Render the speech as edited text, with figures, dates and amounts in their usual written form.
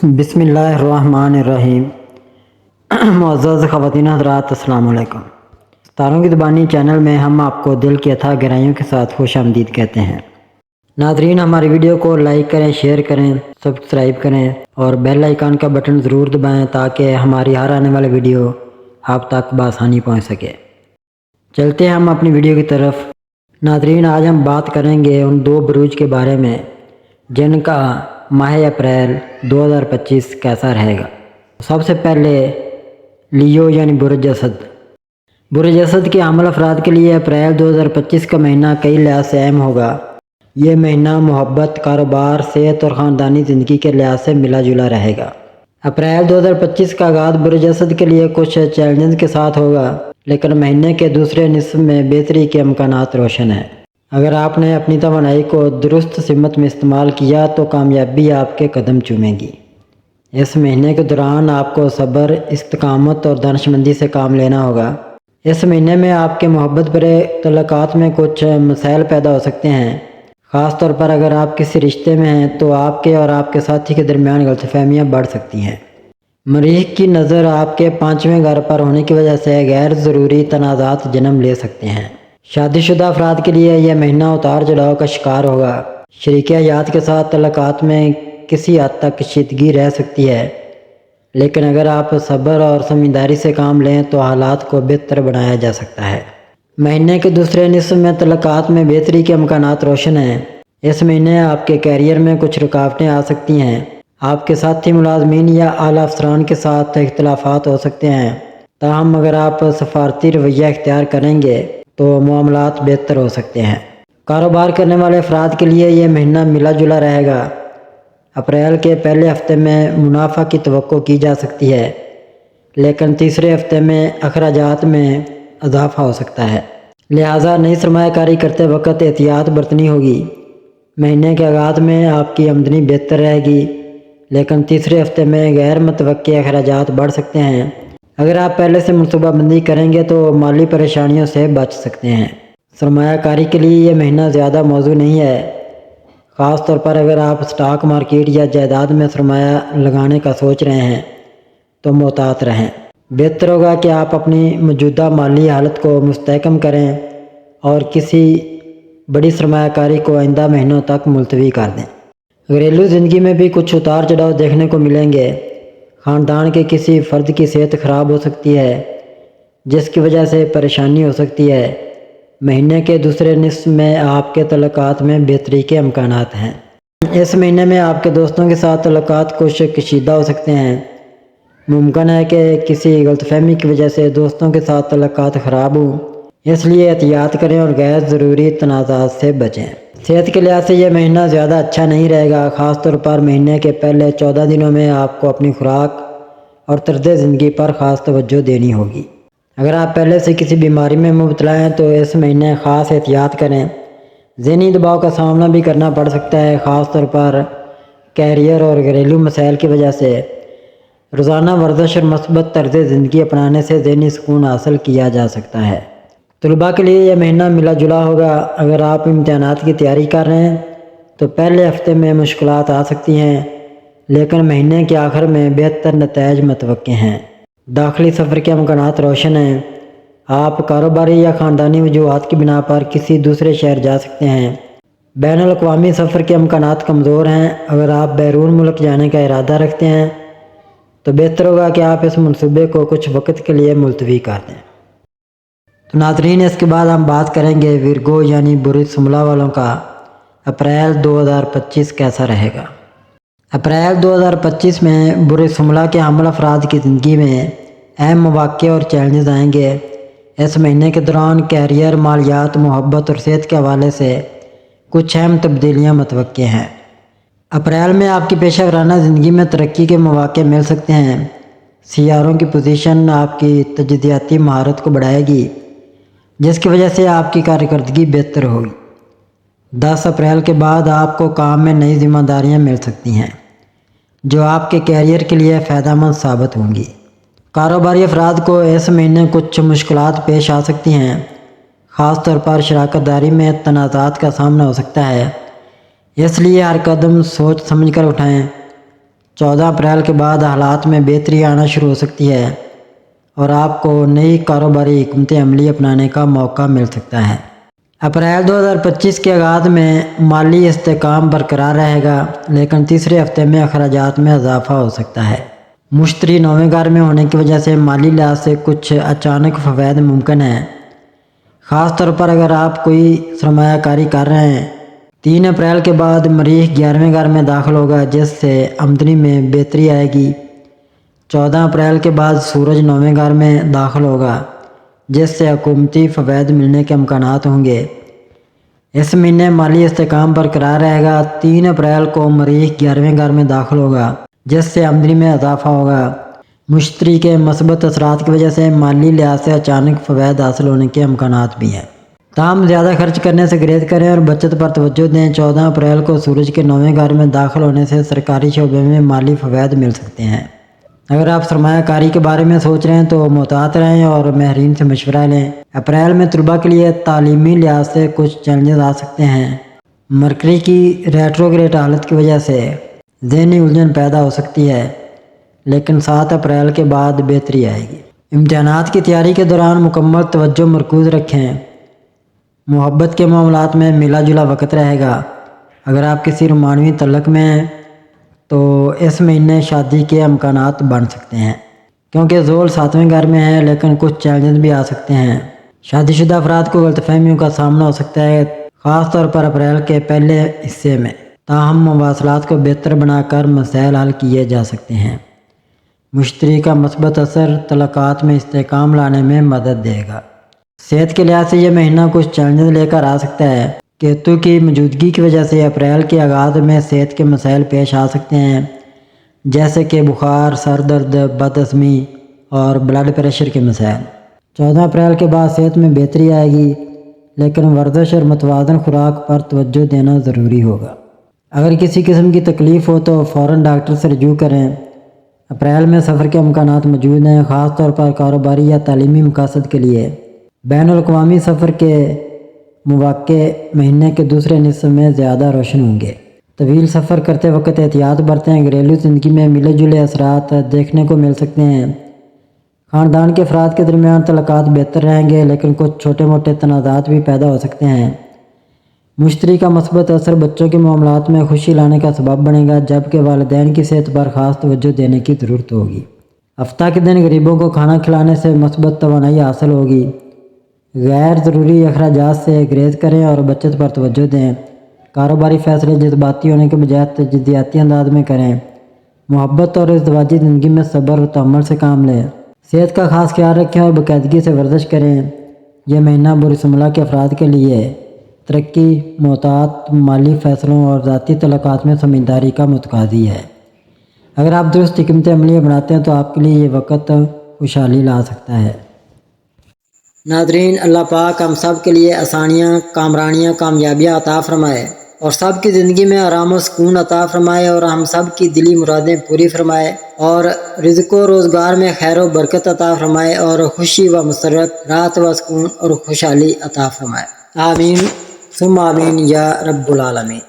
بسم اللہ الرحمن الرحیم۔ معزز خواتین حضرات، السلام علیکم۔ ستاروں کی زبانی چینل میں ہم آپ کو دل کی اتھاہ گہرائیوں کے ساتھ خوش آمدید کہتے ہیں۔ ناظرین، ہماری ویڈیو کو لائک کریں، شیئر کریں، سبسکرائب کریں اور بیل آئیکن کا بٹن ضرور دبائیں تاکہ ہماری ہر آنے والی ویڈیو آپ تک بآسانی پہنچ سکے۔ چلتے ہیں ہم اپنی ویڈیو کی طرف۔ ناظرین، آج ہم بات کریں گے ان دو بروج کے بارے میں جن کا ماہ اپریل 2025 کیسا رہے گا۔ سب سے پہلے لیو یعنی برج اسد۔ برج اسد کے حامل افراد کے لیے اپریل 2025 کا مہینہ کئی لحاظ سے اہم ہوگا۔ یہ مہینہ محبت، کاروبار، صحت اور خاندانی زندگی کے لحاظ سے ملا جلا رہے گا۔ اپریل 2025 کا آغاز برج اسد کے لیے کچھ چیلنجز کے ساتھ ہوگا، لیکن مہینے کے دوسرے نصف میں بہتری کے امکانات روشن ہیں۔ اگر آپ نے اپنی توانائی کو درست سمت میں استعمال کیا تو کامیابی آپ کے قدم چومے گی۔ اس مہینے کے دوران آپ کو صبر، استقامت اور دانشمندی سے کام لینا ہوگا۔ اس مہینے میں آپ کے محبت بھرے تعلقات میں کچھ مسائل پیدا ہو سکتے ہیں، خاص طور پر اگر آپ کسی رشتے میں ہیں تو آپ کے اور آپ کے ساتھی کے درمیان غلط فہمیاں بڑھ سکتی ہیں۔ مریخ کی نظر آپ کے 5ویں گھر پر ہونے کی وجہ سے غیر ضروری تنازعات جنم لے سکتے ہیں۔ شادی شدہ افراد کے لیے یہ مہینہ اتار چڑھاؤ کا شکار ہوگا۔ شریک حیات کے ساتھ تعلقات میں کسی حد تک کشیدگی رہ سکتی ہے، لیکن اگر آپ صبر اور سمجھداری سے کام لیں تو حالات کو بہتر بنایا جا سکتا ہے۔ مہینے کے دوسرے نصف میں تعلقات میں بہتری کے امکانات روشن ہیں۔ اس مہینے آپ کے کیریئر میں کچھ رکاوٹیں آ سکتی ہیں۔ آپ کے ساتھی ملازمین یا اعلیٰ افسران کے ساتھ اختلافات ہو سکتے ہیں، تاہم اگر آپ سفارتی رویہ اختیار کریں گے تو معاملات بہتر ہو سکتے ہیں۔ کاروبار کرنے والے افراد کے لیے یہ مہینہ ملا جلا رہے گا۔ اپریل کے پہلے ہفتے میں منافع کی توقع کی جا سکتی ہے، لیکن تیسرے ہفتے میں اخراجات میں اضافہ ہو سکتا ہے، لہٰذا نئی سرمایہ کاری کرتے وقت احتیاط برتنی ہوگی۔ مہینے کے آغاز میں آپ کی آمدنی بہتر رہے گی، لیکن تیسرے ہفتے میں غیر متوقع اخراجات بڑھ سکتے ہیں۔ اگر آپ پہلے سے منصوبہ بندی کریں گے تو مالی پریشانیوں سے بچ سکتے ہیں۔ سرمایہ کاری کے لیے یہ مہینہ زیادہ موزوں نہیں ہے، خاص طور پر اگر آپ اسٹاک مارکیٹ یا جائیداد میں سرمایہ لگانے کا سوچ رہے ہیں تو محتاط رہیں۔ بہتر ہوگا کہ آپ اپنی موجودہ مالی حالت کو مستحکم کریں اور کسی بڑی سرمایہ کاری کو آئندہ مہینوں تک ملتوی کر دیں۔ گھریلو زندگی میں بھی کچھ اتار چڑھاؤ دیکھنے کو ملیں گے۔ خاندان کے کسی فرد کی صحت خراب ہو سکتی ہے، جس کی وجہ سے پریشانی ہو سکتی ہے۔ مہینے کے دوسرے نصف میں آپ کے تعلقات میں بہتری کے امکانات ہیں۔ اس مہینے میں آپ کے دوستوں کے ساتھ تعلقات کچھ کشیدہ ہو سکتے ہیں۔ ممکن ہے کہ کسی غلط فہمی کی وجہ سے دوستوں کے ساتھ تعلقات خراب ہوں، اس لیے احتیاط کریں اور غیر ضروری تنازعات سے بچیں۔ صحت کے لحاظ سے یہ مہینہ زیادہ اچھا نہیں رہے گا، خاص طور پر مہینے کے پہلے 14 دنوں میں آپ کو اپنی خوراک اور طرز زندگی پر خاص توجہ دینی ہوگی۔ اگر آپ پہلے سے کسی بیماری میں مبتلا ہیں تو اس مہینے خاص احتیاط کریں۔ ذہنی دباؤ کا سامنا بھی کرنا پڑ سکتا ہے، خاص طور پر کیریئر اور گھریلو مسائل کی وجہ سے۔ روزانہ ورزش اور مثبت طرز زندگی اپنانے سے ذہنی سکون حاصل کیا جا سکتا ہے۔ طلباء کے لیے یہ مہینہ ملا جلا ہوگا۔ اگر آپ امتحانات کی تیاری کر رہے ہیں تو پہلے ہفتے میں مشکلات آ سکتی ہیں، لیکن مہینے کے آخر میں بہتر نتائج متوقع ہیں۔ داخلی سفر کے امکانات روشن ہیں۔ آپ کاروباری یا خاندانی وجوہات کی بنا پر کسی دوسرے شہر جا سکتے ہیں۔ بین الاقوامی سفر کے امکانات کمزور ہیں۔ اگر آپ بیرون ملک جانے کا ارادہ رکھتے ہیں تو بہتر ہوگا کہ آپ اس منصوبے کو کچھ وقت کے لیے ملتوی کر دیں۔ تو ناظرین، اس کے بعد ہم بات کریں گے ورگو یعنی برج شملہ والوں کا اپریل 2025 کیسا رہے گا۔ اپریل 2025 میں برج شملہ کے حامل افراد کی زندگی میں اہم مواقع اور چیلنجز آئیں گے۔ اس مہینے کے دوران کیریئر، مالیات، محبت اور صحت کے حوالے سے کچھ اہم تبدیلیاں متوقع ہیں۔ اپریل میں آپ کی پیشہ ورانہ زندگی میں ترقی کے مواقع مل سکتے ہیں۔ سیاروں کی پوزیشن آپ کی تجزیاتی مہارت کو بڑھائے گی، جس کی وجہ سے آپ کی کارکردگی بہتر ہوگی۔ 10 اپریل کے بعد آپ کو کام میں نئی ذمہ داریاں مل سکتی ہیں، جو آپ کے کیریئر کے لیے فائدہ مند ثابت ہوں گی۔ کاروباری افراد کو اس مہینے کچھ مشکلات پیش آ سکتی ہیں، خاص طور پر شراکت داری میں تنازعات کا سامنا ہو سکتا ہے، اس لیے ہر قدم سوچ سمجھ کر اٹھائیں۔ 14 اپریل کے بعد حالات میں بہتری آنا شروع ہو سکتی ہے اور آپ کو نئی کاروباری حکمت عملی اپنانے کا موقع مل سکتا ہے۔ اپریل 2025 کے آغاز میں مالی استحکام برقرار رہے گا، لیکن تیسرے ہفتے میں اخراجات میں اضافہ ہو سکتا ہے۔ مشتری 9ویں گھر میں ہونے کی وجہ سے مالی لحاظ سے کچھ اچانک فوائد ممکن ہیں، خاص طور پر اگر آپ کوئی سرمایہ کاری کر رہے ہیں۔ 3 اپریل کے بعد مریخ 11ویں گھر میں داخل ہوگا، جس سے آمدنی میں بہتری آئے گی۔ 14 اپریل کے بعد سورج 9ویں گھر میں داخل ہوگا، جس سے حکومتی فوائد ملنے کے امکانات ہوں گے۔ اس مہینے مالی استحکام برقرار رہے گا۔ 3 اپریل کو مریخ 11ویں گھر میں داخل ہوگا، جس سے آمدنی میں اضافہ ہوگا۔ مشتری کے مثبت اثرات کی وجہ سے مالی لحاظ سے اچانک فوائد حاصل ہونے کے امکانات بھی ہیں۔ تاہم زیادہ خرچ کرنے سے گریز کریں اور بچت پر توجہ دیں۔ 14 اپریل کو سورج کے 9ویں گھر میں داخل ہونے سے سرکاری شعبے میں مالی فوائد مل سکتے ہیں۔ اگر آپ سرمایہ کاری کے بارے میں سوچ رہے ہیں تو محتاط رہیں اور ماہرین سے مشورہ لیں۔ اپریل میں طلباء کے لیے تعلیمی لحاظ سے کچھ چیلنجز آ سکتے ہیں۔ مرکری کی ریٹروگریڈ حالت کی وجہ سے ذہنی الجھن پیدا ہو سکتی ہے، لیکن 7 اپریل کے بعد بہتری آئے گی۔ امتحانات کی تیاری کے دوران مکمل توجہ مرکوز رکھیں۔ محبت کے معاملات میں ملا جلا وقت رہے گا۔ اگر آپ کسی رومانوی تعلق میں ہیں تو اس مہینے شادی کے امکانات بن سکتے ہیں، کیونکہ زول 7ویں گھر میں ہے، لیکن کچھ چیلنجز بھی آ سکتے ہیں۔ شادی شدہ افراد کو غلط فہمیوں کا سامنا ہو سکتا ہے، خاص طور پر اپریل کے پہلے حصے میں۔ تاہم مواصلات کو بہتر بنا کر مسائل حل کیے جا سکتے ہیں۔ مشتری کا مثبت اثر تعلقات میں استحکام لانے میں مدد دے گا۔ صحت کے لحاظ سے یہ مہینہ کچھ چیلنجز لے کر آ سکتا ہے۔ کیتو کی موجودگی کی وجہ سے اپریل کے آغاز میں صحت کے مسائل پیش آ سکتے ہیں، جیسے کہ بخار، سر درد، بد ہضمی اور بلڈ پریشر کے مسائل۔ 14 اپریل کے بعد صحت میں بہتری آئے گی، لیکن ورزش اور متوازن خوراک پر توجہ دینا ضروری ہوگا۔ اگر کسی قسم کی تکلیف ہو تو فوراً ڈاکٹر سے رجوع کریں۔ اپریل میں سفر کے امکانات موجود ہیں، خاص طور پر کاروباری یا تعلیمی مقاصد کے لیے۔ بین الاقوامی سفر کے مواقع مہینے کے دوسرے نصف میں زیادہ روشن ہوں گے۔ طویل سفر کرتے وقت احتیاط برتیں۔ گھریلو زندگی میں ملے جلے اثرات دیکھنے کو مل سکتے ہیں۔ خاندان کے افراد کے درمیان تعلقات بہتر رہیں گے، لیکن کچھ چھوٹے موٹے تنازعات بھی پیدا ہو سکتے ہیں۔ مشتری کا مثبت اثر بچوں کے معاملات میں خوشی لانے کا سبب بنے گا، جبکہ والدین کی صحت پر خاص توجہ دینے کی ضرورت ہوگی۔ ہفتہ کے دن غریبوں کو کھانا کھلانے سے مثبت توانائی حاصل ہوگی۔ غیر ضروری اخراجات سے گریز کریں اور بچت پر توجہ دیں۔ کاروباری فیصلے جذباتی ہونے کے بجائے تجزیاتی انداز میں کریں۔ محبت اور ازدواجی زندگی میں صبر و تحمل سے کام لیں۔ صحت کا خاص خیال رکھیں اور باقاعدگی سے ورزش کریں۔ یہ مہینہ برسم اللہ کے افراد کے لیے ترقی، محتاط مالی فیصلوں اور ذاتی تعلقات میں سمجھداری کا متقاضی ہے۔ اگر آپ درست حکمت عملی اپناتے ہیں تو آپ کے لیے یہ وقت خوشحالی لا سکتا ہے۔ ناظرین، اللہ پاک ہم سب کے لیے آسانیاں، کامرانیاں، کامیابیاں عطا فرمائے اور سب کی زندگی میں آرام و سکون عطا فرمائے اور ہم سب کی دلی مرادیں پوری فرمائے اور رزق و روزگار میں خیر و برکت عطا فرمائے اور خوشی و مسرت، راحت و سکون اور خوشحالی عطا فرمائے۔ آمین ثم آمین یا رب العالمین۔